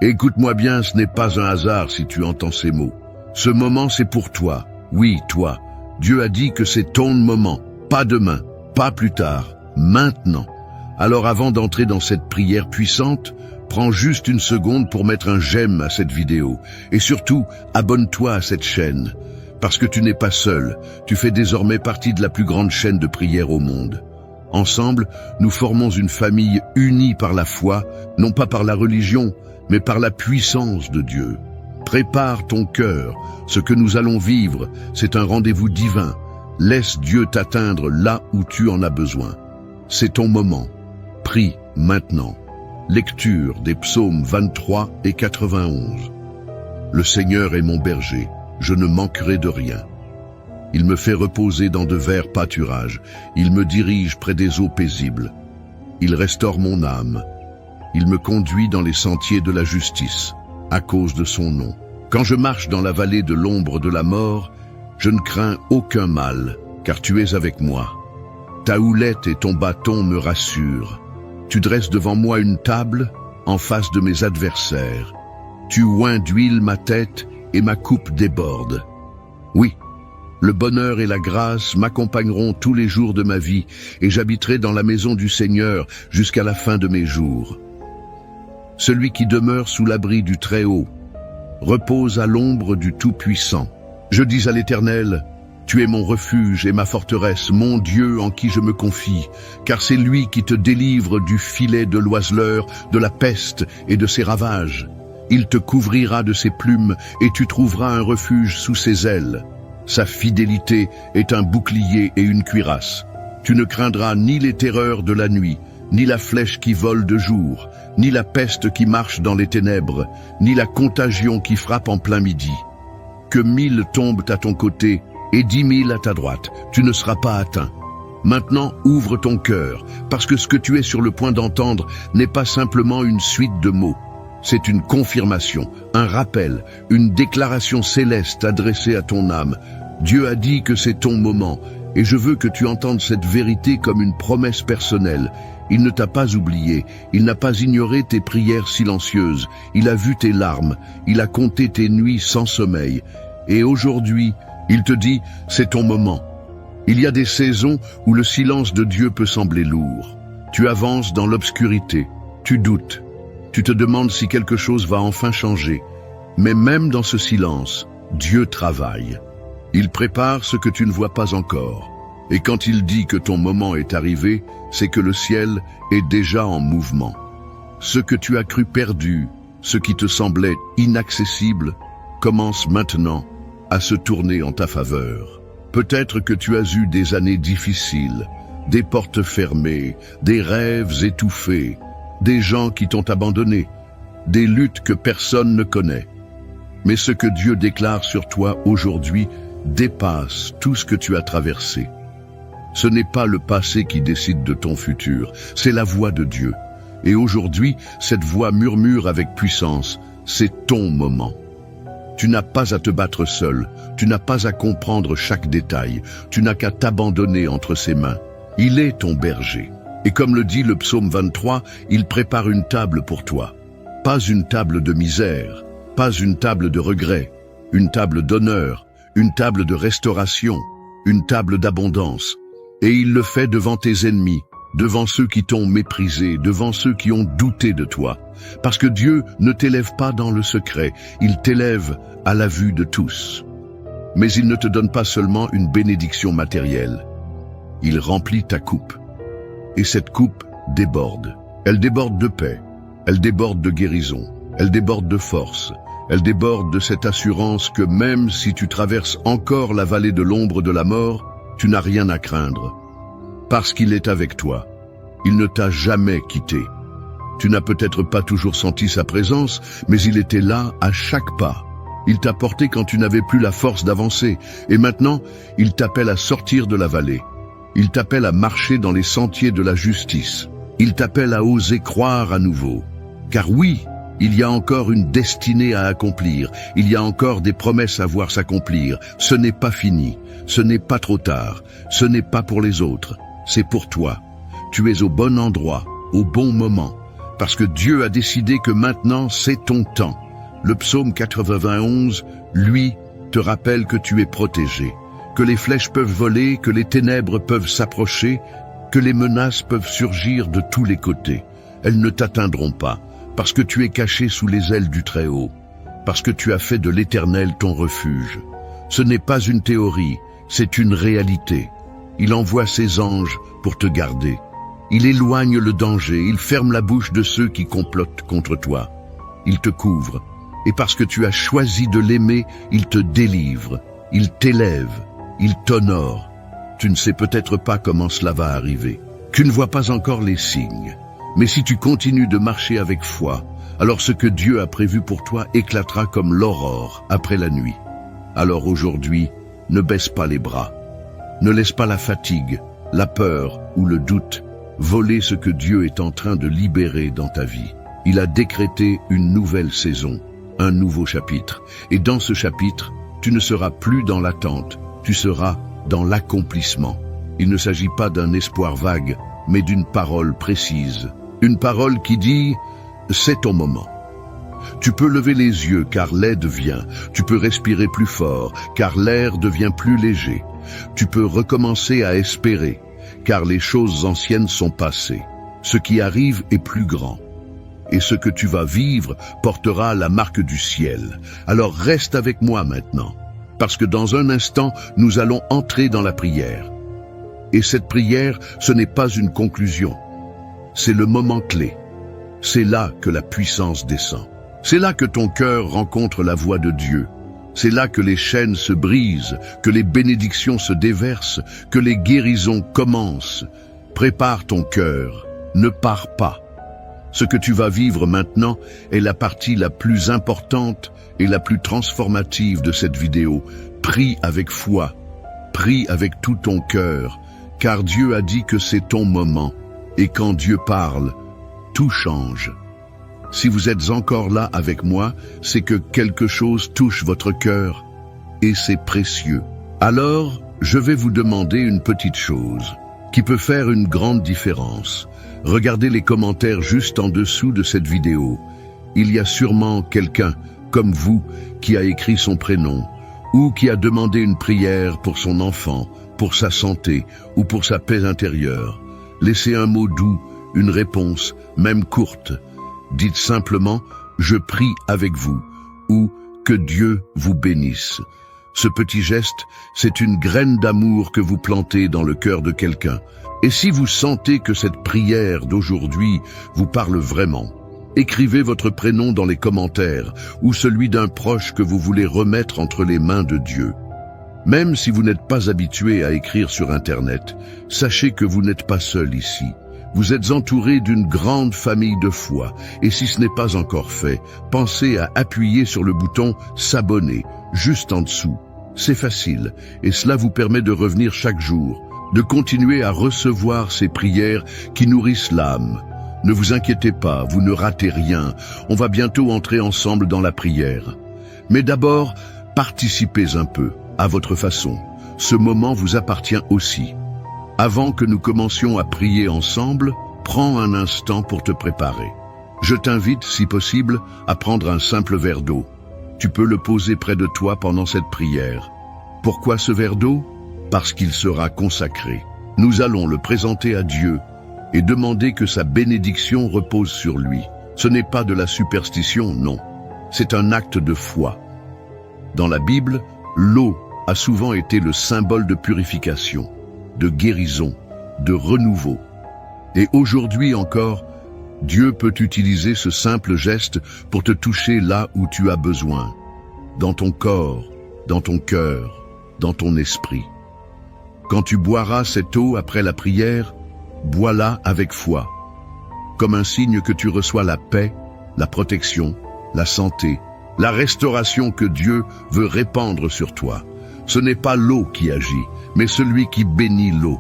Écoute-moi bien, ce n'est pas un hasard si tu entends ces mots. Ce moment, c'est pour toi. Oui, toi. Dieu a dit que c'est ton moment. Pas demain, pas plus tard, maintenant. Alors avant d'entrer dans cette prière puissante, prends juste une seconde pour mettre un j'aime à cette vidéo. Et surtout, abonne-toi à cette chaîne. Parce que tu n'es pas seul, tu fais désormais partie de la plus grande chaîne de prière au monde. Ensemble, nous formons une famille unie par la foi, non pas par la religion, mais par la puissance de Dieu. Prépare ton cœur, ce que nous allons vivre, c'est un rendez-vous divin. Laisse Dieu t'atteindre là où tu en as besoin. C'est ton moment. Prie maintenant. Lecture des psaumes 23 et 91. Le Seigneur est mon berger, je ne manquerai de rien. Il me fait reposer dans de verts pâturages, il me dirige près des eaux paisibles. Il restaure mon âme. Il me conduit dans les sentiers de la justice, à cause de son nom. Quand je marche dans la vallée de l'ombre de la mort, je ne crains aucun mal, car tu es avec moi. Ta houlette et ton bâton me rassurent. Tu dresses devant moi une table en face de mes adversaires. Tu oins d'huile ma tête et ma coupe déborde. Oui, le bonheur et la grâce m'accompagneront tous les jours de ma vie et j'habiterai dans la maison du Seigneur jusqu'à la fin de mes jours. Celui qui demeure sous l'abri du Très-Haut repose à l'ombre du Tout-Puissant. Je dis à l'Éternel, tu es mon refuge et ma forteresse, mon Dieu en qui je me confie, car c'est lui qui te délivre du filet de l'oiseleur, de la peste et de ses ravages. Il te couvrira de ses plumes et tu trouveras un refuge sous ses ailes. Sa fidélité est un bouclier et une cuirasse. Tu ne craindras ni les terreurs de la nuit, ni la flèche qui vole de jour, ni la peste qui marche dans les ténèbres, ni la contagion qui frappe en plein midi. Que 1000 tombent à ton côté et 10 000 à ta droite, tu ne seras pas atteint. Maintenant, ouvre ton cœur, parce que ce que tu es sur le point d'entendre n'est pas simplement une suite de mots. C'est une confirmation, un rappel, une déclaration céleste adressée à ton âme. Dieu a dit que c'est ton moment, et je veux que tu entendes cette vérité comme une promesse personnelle. Il ne t'a pas oublié, il n'a pas ignoré tes prières silencieuses, il a vu tes larmes, il a compté tes nuits sans sommeil. Et aujourd'hui, il te dit, c'est ton moment. Il y a des saisons où le silence de Dieu peut sembler lourd. Tu avances dans l'obscurité, tu doutes, tu te demandes si quelque chose va enfin changer. Mais même dans ce silence, Dieu travaille. Il prépare ce que tu ne vois pas encore. Et quand il dit que ton moment est arrivé, c'est que le ciel est déjà en mouvement. Ce que tu as cru perdu, ce qui te semblait inaccessible, commence maintenant à se tourner en ta faveur. Peut-être que tu as eu des années difficiles, des portes fermées, des rêves étouffés, des gens qui t'ont abandonné, des luttes que personne ne connaît. Mais ce que Dieu déclare sur toi aujourd'hui dépasse tout ce que tu as traversé. Ce n'est pas le passé qui décide de ton futur, c'est la voix de Dieu. Et aujourd'hui, cette voix murmure avec puissance, c'est ton moment. Tu n'as pas à te battre seul, tu n'as pas à comprendre chaque détail, tu n'as qu'à t'abandonner entre ses mains. Il est ton berger. Et comme le dit le psaume 23, il prépare une table pour toi. Pas une table de misère, pas une table de regret, une table d'honneur, une table de restauration, une table d'abondance. Et il le fait devant tes ennemis, devant ceux qui t'ont méprisé, devant ceux qui ont douté de toi. Parce que Dieu ne t'élève pas dans le secret, il t'élève à la vue de tous. Mais il ne te donne pas seulement une bénédiction matérielle. Il remplit ta coupe. Et cette coupe déborde. Elle déborde de paix, elle déborde de guérison, elle déborde de force, elle déborde de cette assurance que même si tu traverses encore la vallée de l'ombre de la mort, tu n'as rien à craindre. Parce qu'il est avec toi. Il ne t'a jamais quitté. Tu n'as peut-être pas toujours senti sa présence, mais il était là à chaque pas. Il t'a porté quand tu n'avais plus la force d'avancer, et maintenant, il t'appelle à sortir de la vallée. Il t'appelle à marcher dans les sentiers de la justice. Il t'appelle à oser croire à nouveau. Car oui, il y a encore une destinée à accomplir. Il y a encore des promesses à voir s'accomplir. Ce n'est pas fini. Ce n'est pas trop tard. Ce n'est pas pour les autres. C'est pour toi. Tu es au bon endroit, au bon moment. parce que Dieu a décidé que maintenant c'est ton temps. Le psaume 91, lui, te rappelle que tu es protégé, que les flèches peuvent voler, que les ténèbres peuvent s'approcher, que les menaces peuvent surgir de tous les côtés. Elles ne t'atteindront pas, parce que tu es caché sous les ailes du Très-Haut, parce que tu as fait de l'Éternel ton refuge. Ce n'est pas une théorie, c'est une réalité. Il envoie ses anges pour te garder. Il éloigne le danger, il ferme la bouche de ceux qui complotent contre toi. Il te couvre, et parce que tu as choisi de l'aimer, il te délivre, il t'élève, il t'honore. Tu ne sais peut-être pas comment cela va arriver. Tu ne vois pas encore les signes. Mais si tu continues de marcher avec foi, alors ce que Dieu a prévu pour toi éclatera comme l'aurore après la nuit. Alors aujourd'hui, ne baisse pas les bras. Ne laisse pas la fatigue, la peur ou le doute voler ce que Dieu est en train de libérer dans ta vie. Il a décrété une nouvelle saison, un nouveau chapitre. Et dans ce chapitre, tu ne seras plus dans l'attente, tu seras dans l'accomplissement. Il ne s'agit pas d'un espoir vague, mais d'une parole précise. Une parole qui dit « c'est ton moment ». Tu peux lever les yeux car l'aide vient. Tu peux respirer plus fort car l'air devient plus léger. Tu peux recommencer à espérer car les choses anciennes sont passées. Ce qui arrive est plus grand. Et ce que tu vas vivre portera la marque du ciel. Alors reste avec moi maintenant, parce que dans un instant, nous allons entrer dans la prière. Et cette prière, ce n'est pas une conclusion. C'est le moment clé. C'est là que la puissance descend. C'est là que ton cœur rencontre la voix de Dieu. C'est là que les chaînes se brisent, que les bénédictions se déversent, que les guérisons commencent. Prépare ton cœur, ne pars pas. Ce que tu vas vivre maintenant est la partie la plus importante et la plus transformative de cette vidéo. Prie avec foi, prie avec tout ton cœur, car Dieu a dit que c'est ton moment. Et quand Dieu parle, tout change. Si vous êtes encore là avec moi, c'est que quelque chose touche votre cœur, et c'est précieux. Alors, je vais vous demander une petite chose, qui peut faire une grande différence. Regardez les commentaires juste en dessous de cette vidéo. Il y a sûrement quelqu'un, comme vous, qui a écrit son prénom, ou qui a demandé une prière pour son enfant, pour sa santé, ou pour sa paix intérieure. Laissez un mot doux, une réponse, même courte. Dites simplement « Je prie avec vous » ou « Que Dieu vous bénisse ». Ce petit geste, c'est une graine d'amour que vous plantez dans le cœur de quelqu'un. Et si vous sentez que cette prière d'aujourd'hui vous parle vraiment, écrivez votre prénom dans les commentaires ou celui d'un proche que vous voulez remettre entre les mains de Dieu. Même si vous n'êtes pas habitué à écrire sur Internet, sachez que vous n'êtes pas seul ici. Vous êtes entouré d'une grande famille de foi, et si ce n'est pas encore fait, pensez à appuyer sur le bouton « S'abonner » juste en dessous. C'est facile, et cela vous permet de revenir chaque jour, de continuer à recevoir ces prières qui nourrissent l'âme. Ne vous inquiétez pas, vous ne ratez rien, on va bientôt entrer ensemble dans la prière. Mais d'abord, participez un peu, à votre façon. Ce moment vous appartient aussi. Avant que nous commencions à prier ensemble, prends un instant pour te préparer. Je t'invite, si possible, à prendre un simple verre d'eau. Tu peux le poser près de toi pendant cette prière. Pourquoi ce verre d'eau? Parce qu'il sera consacré. Nous allons le présenter à Dieu et demander que sa bénédiction repose sur lui. Ce n'est pas de la superstition, non. C'est un acte de foi. Dans la Bible, l'eau a souvent été le symbole de purification, de guérison, de renouveau. Et aujourd'hui encore, Dieu peut utiliser ce simple geste pour te toucher là où tu as besoin, dans ton corps, dans ton cœur, dans ton esprit. Quand tu boiras cette eau après la prière, bois-la avec foi, comme un signe que tu reçois la paix, la protection, la santé, la restauration que Dieu veut répandre sur toi. Ce n'est pas l'eau qui agit, mais celui qui bénit l'eau.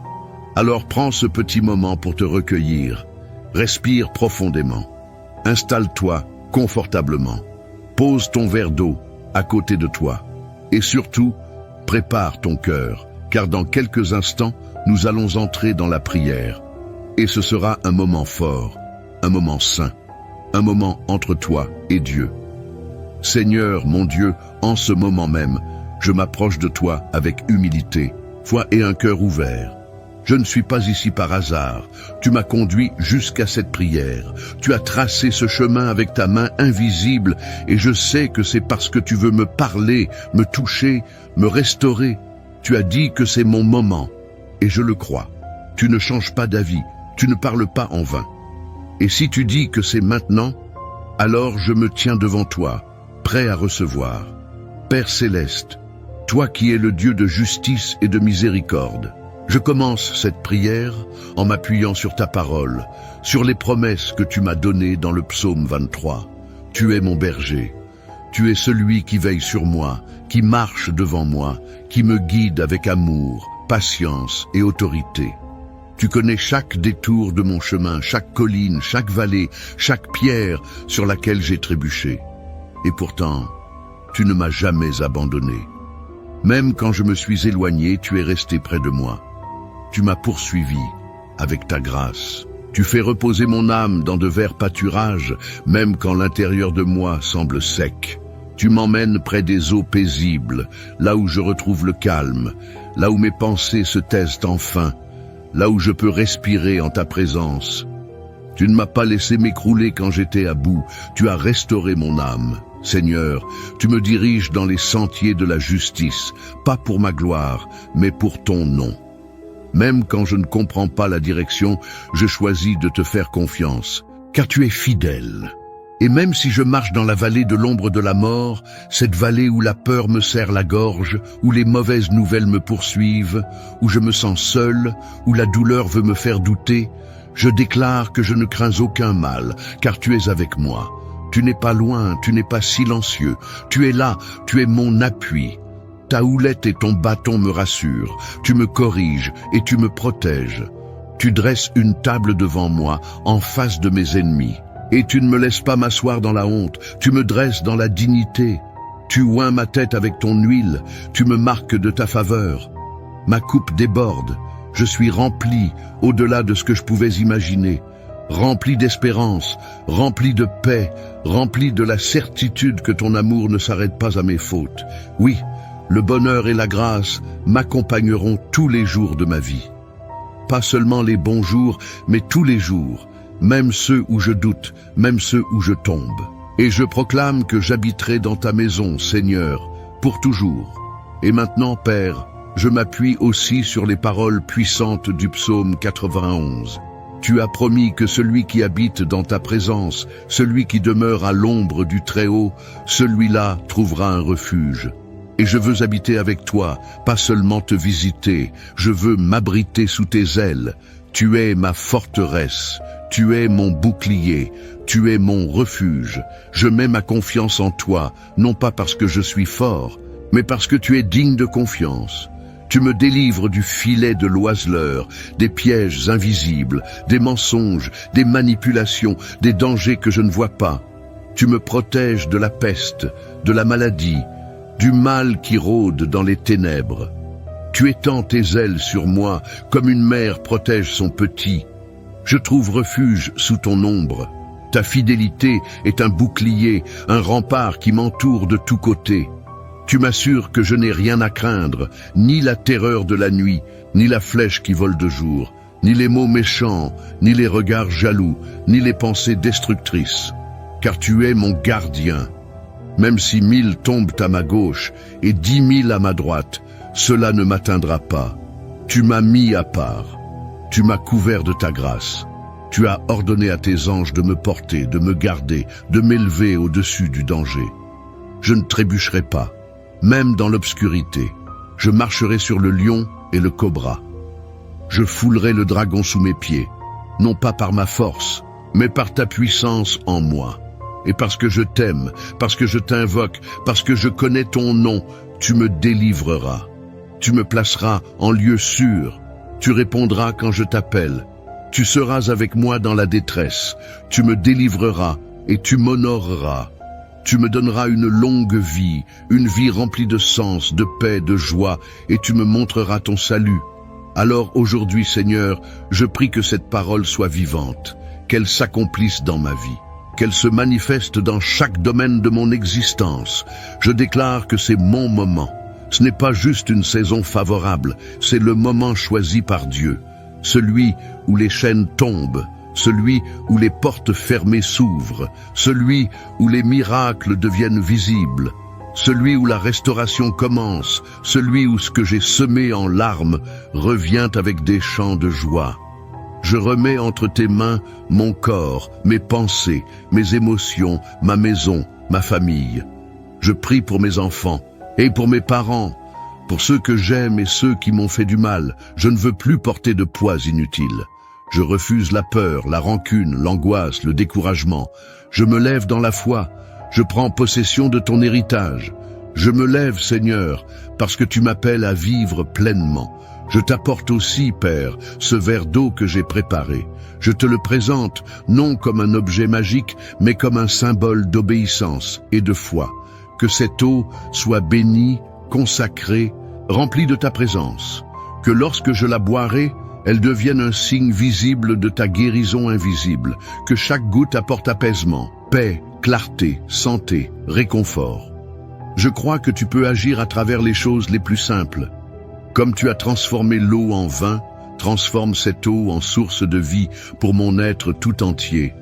Alors prends ce petit moment pour te recueillir. Respire profondément. Installe-toi confortablement. Pose ton verre d'eau à côté de toi. Et surtout, prépare ton cœur, car dans quelques instants, nous allons entrer dans la prière. Et ce sera un moment fort, un moment saint. un moment entre toi et Dieu. Seigneur, mon Dieu, en ce moment même, je m'approche de toi avec humilité, foi et un cœur ouvert. Je ne suis pas ici par hasard. Tu m'as conduit jusqu'à cette prière. Tu as tracé ce chemin avec ta main invisible et je sais que c'est parce que tu veux me parler, me toucher, me restaurer. Tu as dit que c'est mon moment et je le crois. Tu ne changes pas d'avis, tu ne parles pas en vain. Et si tu dis que c'est maintenant, alors je me tiens devant toi, prêt à recevoir. Père céleste, toi qui es le Dieu de justice et de miséricorde, je commence cette prière en m'appuyant sur ta parole, sur les promesses que tu m'as données dans le psaume 23. Tu es mon berger, tu es celui qui veille sur moi, qui marche devant moi, qui me guide avec amour, patience et autorité. Tu connais chaque détour de mon chemin, chaque colline, chaque vallée, chaque pierre sur laquelle j'ai trébuché. Et pourtant, tu ne m'as jamais abandonné. Même quand je me suis éloigné, tu es resté près de moi. Tu m'as poursuivi avec ta grâce. Tu fais reposer mon âme dans de verts pâturages, même quand l'intérieur de moi semble sec. Tu m'emmènes près des eaux paisibles, là où je retrouve le calme, là où mes pensées se taisent enfin, là où je peux respirer en ta présence. Tu ne m'as pas laissé m'écrouler quand j'étais à bout, tu as restauré mon âme. Seigneur, tu me diriges dans les sentiers de la justice, pas pour ma gloire, mais pour ton nom. Même quand je ne comprends pas la direction, je choisis de te faire confiance, car tu es fidèle. Et même si je marche dans la vallée de l'ombre de la mort, cette vallée où la peur me serre la gorge, où les mauvaises nouvelles me poursuivent, où je me sens seul, où la douleur veut me faire douter, je déclare que je ne crains aucun mal, car tu es avec moi. Tu n'es pas loin, tu n'es pas silencieux, tu es là, tu es mon appui. Ta houlette et ton bâton me rassurent, tu me corriges et tu me protèges. Tu dresses une table devant moi, en face de mes ennemis. Et tu ne me laisses pas m'asseoir dans la honte, tu me dresses dans la dignité. Tu oins ma tête avec ton huile, tu me marques de ta faveur. Ma coupe déborde, je suis rempli au-delà de ce que je pouvais imaginer. Rempli d'espérance, rempli de paix, rempli de la certitude que ton amour ne s'arrête pas à mes fautes. Oui, le bonheur et la grâce m'accompagneront tous les jours de ma vie. Pas seulement les bons jours, mais tous les jours, même ceux où je doute, même ceux où je tombe. Et je proclame que j'habiterai dans ta maison, Seigneur, pour toujours. Et maintenant, Père, je m'appuie aussi sur les paroles puissantes du psaume 91. Tu as promis que celui qui habite dans ta présence, celui qui demeure à l'ombre du Très-Haut, celui-là trouvera un refuge. Et je veux habiter avec toi, pas seulement te visiter, je veux m'abriter sous tes ailes. Tu es ma forteresse, tu es mon bouclier, tu es mon refuge. Je mets ma confiance en toi, non pas parce que je suis fort, mais parce que tu es digne de confiance. Tu me délivres du filet de l'oiseleur, des pièges invisibles, des mensonges, des manipulations, des dangers que je ne vois pas. Tu me protèges de la peste, de la maladie, du mal qui rôde dans les ténèbres. Tu étends tes ailes sur moi comme une mère protège son petit. Je trouve refuge sous ton ombre. Ta fidélité est un bouclier, un rempart qui m'entoure de tous côtés. Tu m'assures que je n'ai rien à craindre, ni la terreur de la nuit, ni la flèche qui vole de jour, ni les mots méchants, ni les regards jaloux, ni les pensées destructrices. Car tu es mon gardien. Même si 1000 tombent à ma gauche et 10 000 à ma droite, cela ne m'atteindra pas. Tu m'as mis à part. Tu m'as couvert de ta grâce. Tu as ordonné à tes anges de me porter, de me garder, de m'élever au-dessus du danger. Je ne trébucherai pas, même dans l'obscurité. Je marcherai sur le lion et le cobra. Je foulerai le dragon sous mes pieds, non pas par ma force, mais par ta puissance en moi. Et parce que je t'aime, parce que je t'invoque, parce que je connais ton nom, tu me délivreras. Tu me placeras en lieu sûr. Tu répondras quand je t'appelle. Tu seras avec moi dans la détresse. Tu me délivreras et tu m'honoreras. Tu me donneras une longue vie, une vie remplie de sens, de paix, de joie, et tu me montreras ton salut. Alors aujourd'hui, Seigneur, je prie que cette parole soit vivante, qu'elle s'accomplisse dans ma vie. qu'elle se manifeste dans chaque domaine de mon existence. Je déclare que c'est mon moment. Ce n'est pas juste une saison favorable, c'est le moment choisi par Dieu. Celui où les chaînes tombent, celui où les portes fermées s'ouvrent, celui où les miracles deviennent visibles, celui où la restauration commence, celui où ce que j'ai semé en larmes revient avec des chants de joie. Je remets entre tes mains mon corps, mes pensées, mes émotions, ma maison, ma famille. Je prie pour mes enfants et pour mes parents, pour ceux que j'aime et ceux qui m'ont fait du mal. Je ne veux plus porter de poids inutiles. Je refuse la peur, la rancune, l'angoisse, le découragement. Je me lève dans la foi. Je prends possession de ton héritage. Je me lève, Seigneur, parce que tu m'appelles à vivre pleinement. Je t'apporte aussi, Père, ce verre d'eau que j'ai préparé. Je te le présente, non comme un objet magique, mais comme un symbole d'obéissance et de foi. Que cette eau soit bénie, consacrée, remplie de ta présence. Que lorsque je la boirai, elle devienne un signe visible de ta guérison invisible. Que chaque goutte apporte apaisement, paix, clarté, santé, réconfort. Je crois que tu peux agir à travers les choses les plus simples. Comme tu as transformé l'eau en vin, transforme cette eau en source de vie pour mon être tout entier.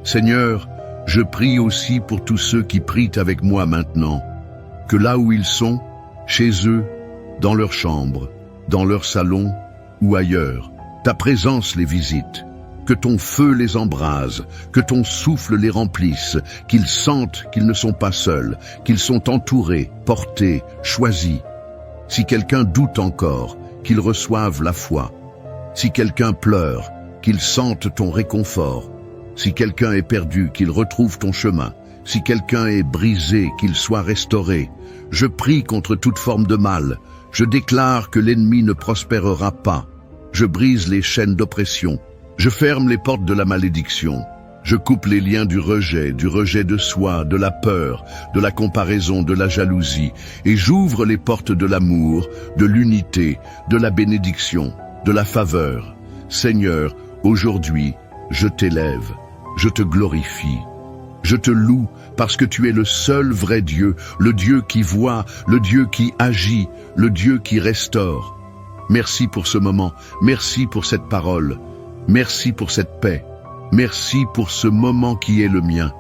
Seigneur, je prie aussi pour tous ceux qui prient avec moi maintenant, que là où ils sont, chez eux, dans leur chambre, dans leur salon ou ailleurs, ta présence les visite, que ton feu les embrase, que ton souffle les remplisse, qu'ils sentent qu'ils ne sont pas seuls, qu'ils sont entourés, portés, choisis. Si quelqu'un doute encore, qu'il reçoive la foi. Si quelqu'un pleure, qu'il sente ton réconfort. Si quelqu'un est perdu, qu'il retrouve ton chemin. Si quelqu'un est brisé, qu'il soit restauré. Je prie contre toute forme de mal. Je déclare que l'ennemi ne prospérera pas. Je brise les chaînes d'oppression. Je ferme les portes de la malédiction. Je coupe les liens du rejet de soi, de la peur, de la comparaison, de la jalousie, et j'ouvre les portes de l'amour, de l'unité, de la bénédiction, de la faveur. Seigneur, aujourd'hui, je t'élève, je te glorifie, je te loue parce que tu es le seul vrai Dieu, le Dieu qui voit, le Dieu qui agit, le Dieu qui restaure. Merci pour ce moment, merci pour cette parole, merci pour cette paix. Merci pour ce moment qui est le mien.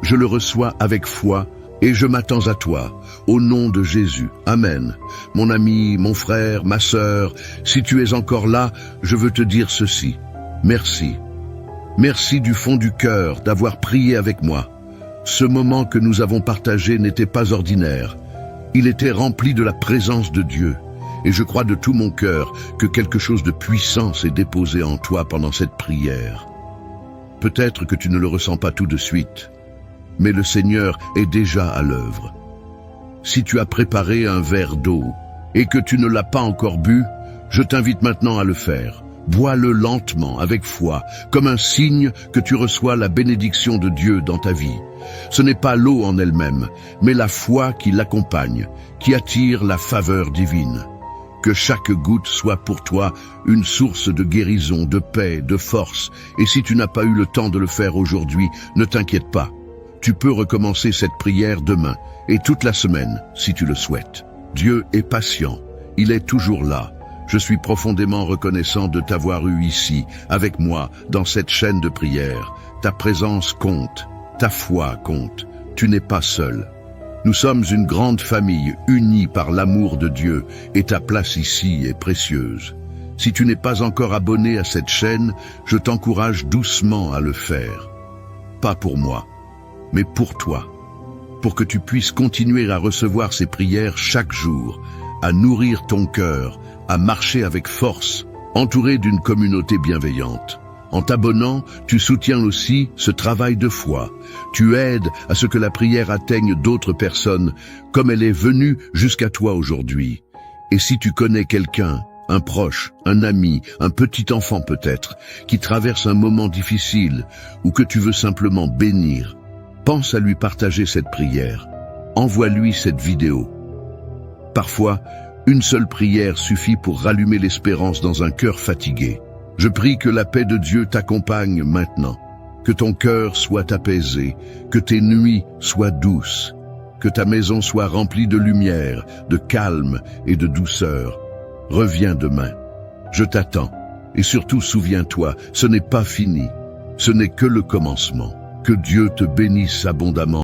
Je le reçois avec foi et je m'attends à toi. Au nom de Jésus. Amen. Mon ami, mon frère, ma sœur, si tu es encore là, je veux te dire ceci. Merci. Merci du fond du cœur d'avoir prié avec moi. Ce moment que nous avons partagé n'était pas ordinaire. Il était rempli de la présence de Dieu. Et je crois de tout mon cœur que quelque chose de puissant s'est déposé en toi pendant cette prière. Peut-être que tu ne le ressens pas tout de suite, mais le Seigneur est déjà à l'œuvre. Si tu as préparé un verre d'eau et que tu ne l'as pas encore bu, je t'invite maintenant à le faire. Bois-le lentement, avec foi, comme un signe que tu reçois la bénédiction de Dieu dans ta vie. Ce n'est pas l'eau en elle-même, mais la foi qui l'accompagne, qui attire la faveur divine. Que chaque goutte soit pour toi une source de guérison, de paix, de force. Et si tu n'as pas eu le temps de le faire aujourd'hui, ne t'inquiète pas. Tu peux recommencer cette prière demain et toute la semaine, si tu le souhaites. Dieu est patient. Il est toujours là. Je suis profondément reconnaissant de t'avoir eu ici, avec moi, dans cette chaîne de prière. Ta présence compte. Ta foi compte. Tu n'es pas seul. Nous sommes une grande famille, unie par l'amour de Dieu, et ta place ici est précieuse. Si tu n'es pas encore abonné à cette chaîne, je t'encourage doucement à le faire. Pas pour moi, mais pour toi. Pour que tu puisses continuer à recevoir ces prières chaque jour, à nourrir ton cœur, à marcher avec force, entouré d'une communauté bienveillante. En t'abonnant, tu soutiens aussi ce travail de foi. Tu aides à ce que la prière atteigne d'autres personnes, comme elle est venue jusqu'à toi aujourd'hui. Et si tu connais quelqu'un, un proche, un ami, un petit enfant peut-être, qui traverse un moment difficile ou que tu veux simplement bénir, pense à lui partager cette prière. Envoie-lui cette vidéo. Parfois, une seule prière suffit pour rallumer l'espérance dans un cœur fatigué. Je prie que la paix de Dieu t'accompagne maintenant. Que ton cœur soit apaisé, que tes nuits soient douces, que ta maison soit remplie de lumière, de calme et de douceur. Reviens demain. Je t'attends. Et surtout, souviens-toi, ce n'est pas fini. Ce n'est que le commencement. Que Dieu te bénisse abondamment.